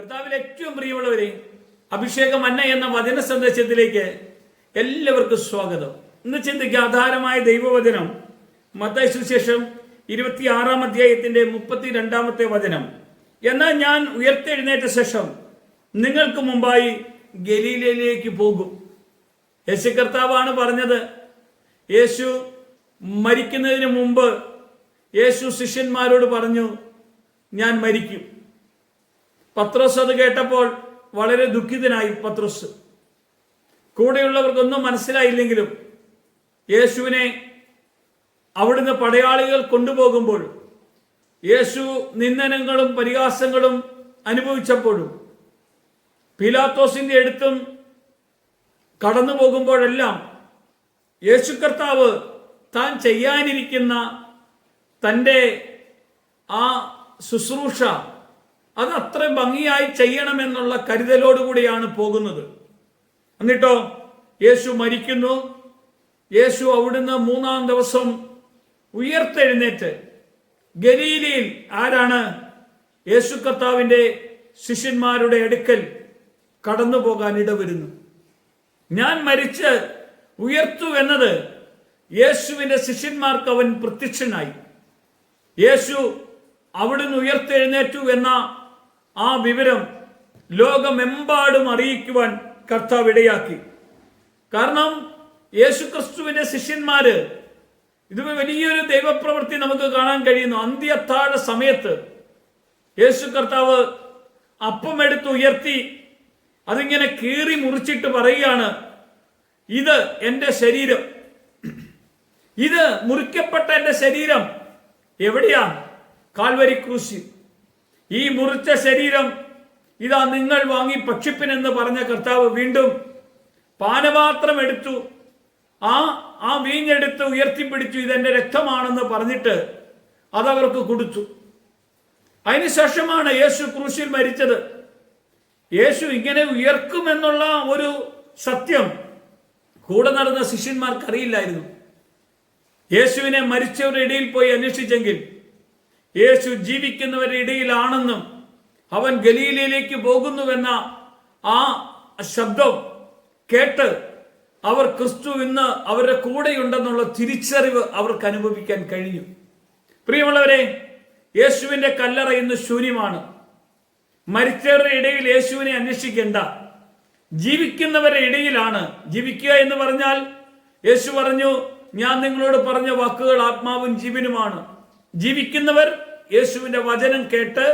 കർത്താവിൽ ഏറ്റവും പ്രിയമുള്ളവരെ, അഭിഷേക മന്ന എന്ന വചന സന്ദേശത്തിലേക്ക് എല്ലാവർക്കും സ്വാഗതം. ഇന്ന് ചിന്തിക്കുക ആധാരമായ ദൈവവചനം മത്തായി സുവിശേഷം 26-ാം അധ്യായത്തിന്റെ 32-ാമത്തെ വചനം. എന്നാൽ ഞാൻ ഉയർത്തെഴുന്നേറ്റ ശേഷം നിങ്ങൾക്ക് മുമ്പായി ഗലീലയിലേക്ക് പോകും. യേശു കർത്താവാണ് പറഞ്ഞത്. യേശു മരിക്കുന്നതിന് മുമ്പ് യേശു ശിഷ്യന്മാരോട് പറഞ്ഞു, ഞാൻ മരിക്കും. പത്രോസ് അത് കേട്ടപ്പോൾ വളരെ ദുഃഖിതനായി. പത്രോസ് കൂടെയുള്ളവർക്കൊന്നും മനസ്സിലായില്ലെങ്കിലും യേശുവിനെ അവിടുന്ന് പടയാളികൾ കൊണ്ടുപോകുമ്പോൾ യേശു നിന്ദനങ്ങളും പരിഹാസങ്ങളും അനുഭവിച്ചപ്പോഴും പീലാത്തോസിന്റെ അടുത്തും കടന്നു പോകുമ്പോഴെല്ലാം യേശു കർത്താവ് താൻ ചെയ്യാനിരിക്കുന്ന തൻ്റെ ആ ശുശ്രൂഷ അത് അത്ര ഭംഗിയായി ചെയ്യണമെന്നുള്ള കരുതലോടുകൂടിയാണ് പോകുന്നത്. എന്നിട്ടോ യേശു മരിക്കുന്നു. യേശു അവിടുന്ന് 3-ാം ദിവസം ഉയർത്തെഴുന്നേറ്റ് ഗലീലയിൽ ആരാണ്? യേശു കർത്താവിൻ്റെ ശിഷ്യന്മാരുടെ അടുക്കൽ കടന്നു പോകാൻ ഇടവരുന്നു. ഞാൻ മരിച്ച് ഉയർത്തു എന്നത് യേശുവിൻ്റെ ശിഷ്യന്മാർക്ക് അവൻ പ്രത്യക്ഷനായി. യേശു അവിടുന്ന് ഉയർത്തെഴുന്നേറ്റു എന്ന ആ വിവരം ലോകമെമ്പാടും അറിയിക്കുവാൻ കർത്താവ് ഇടയാക്കി. കാരണം യേശു ക്രിസ്തുവിന്റെ ശിഷ്യന്മാര്, ഇത് വലിയൊരു ദൈവപ്രവൃത്തി നമുക്ക് കാണാൻ കഴിയുന്നു. അന്ത്യത്താഴ സമയത്ത് യേശു കർത്താവ് അപ്പം എടുത്ത് ഉയർത്തി അതിങ്ങനെ കീറി മുറിച്ചിട്ട് പറയുകയാണ്, ഇത് എൻ്റെ ശരീരം, ഇത് മുറിക്കപ്പെട്ട എൻ്റെ ശരീരം. എവിടെയാ? കാൽവരി ക്രൂശിൽ. ഈ മുറിച്ച ശരീരം ഇതാ നിങ്ങൾ വാങ്ങി ഭക്ഷിപ്പിനെന്ന് പറഞ്ഞ കർത്താവ് വീണ്ടും പാനപാത്രം എടുത്തു, ആ വീഞ്ഞെടുത്ത് ഉയർത്തിപ്പിടിച്ചു, ഇതെന്റെ രക്തമാണെന്ന് പറഞ്ഞിട്ട് അതവർക്ക് കൊടുത്തു. അതിനുശേഷമാണ് യേശു ക്രൂശിൽ മരിച്ചത്. യേശു ഇങ്ങനെ ഉയർക്കുമെന്നുള്ള ഒരു സത്യം കൂടെ നടന്ന ശിഷ്യന്മാർക്ക് അറിയില്ലായിരുന്നു. യേശുവിനെ മരിച്ചവരുടെ ഇടയിൽ പോയി അന്വേഷിച്ചെങ്കിൽ യേശു ജീവിക്കുന്നവരുടെ ഇടയിലാണെന്നും അവൻ ഗലീലയിലേക്ക് പോകുന്നുവെന്ന ആ ശബ്ദം കേട്ട് അവർ ക്രിസ്തു ഇന്ന് അവരുടെ കൂടെയുണ്ടെന്നുള്ള തിരിച്ചറിവ് അവർക്ക് അനുഭവിക്കാൻ കഴിഞ്ഞു. പ്രിയമുള്ളവരെ, യേശുവിന്റെ കല്ലറ ഇന്ന് ശൂന്യമാണ്. മരിച്ചവരുടെ ഇടയിൽ യേശുവിനെ അന്വേഷിക്കേണ്ട, ജീവിക്കുന്നവരുടെ ഇടയിലാണ്. ജീവിക്കുക എന്ന് പറഞ്ഞാൽ യേശു പറഞ്ഞു, ഞാൻ നിങ്ങളോട് പറഞ്ഞ വാക്കുകൾ ആത്മാവും ജീവനുമാണ്. ജീവിക്കുന്നവർ യേശുവിന്റെ വചനം കേട്ട്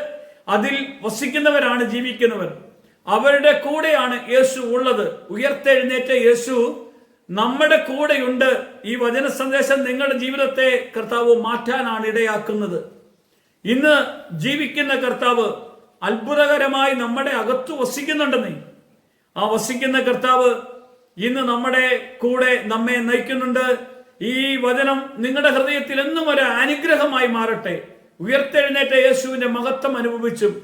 അതിൽ വസിക്കുന്നവരാണ് ജീവിക്കുന്നവർ. അവരുടെ കൂടെയാണ് യേശു ഉള്ളത്. ഉയർത്തെഴുന്നേറ്റ യേശു നമ്മുടെ കൂടെയുണ്ട്. ഈ വചന സന്ദേശം നിങ്ങളുടെ ജീവിതത്തെ കർത്താവ് മാറ്റാനാണ് ഇടയാക്കുന്നത്. ഇന്ന് ജീവിക്കുന്ന കർത്താവ് അത്ഭുതകരമായി നമ്മുടെ അകത്തു വസിക്കുന്നുണ്ടെന്നേ. ആ വസിക്കുന്ന കർത്താവ് ഇന്ന് നമ്മുടെ കൂടെ നമ്മെ നയിക്കുന്നുണ്ട്. ഈ വചനം നിങ്ങളുടെ ഹൃദയത്തിൽ എന്നും ഒരു അനുഗ്രഹമായി മാറട്ടെ. ഉയർത്തെഴുന്നേറ്റ യേശുവിന്റെ മഹത്വം അനുഭവിച്ചും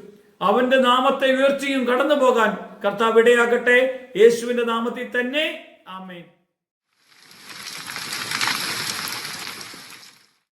അവന്റെ നാമത്തെ ഉയർച്ചയും കടന്നു പോകാൻ കർത്താവ് ഇടയാകട്ടെ. യേശുവിന്റെ നാമത്തിൽ തന്നെ ആമേൻ.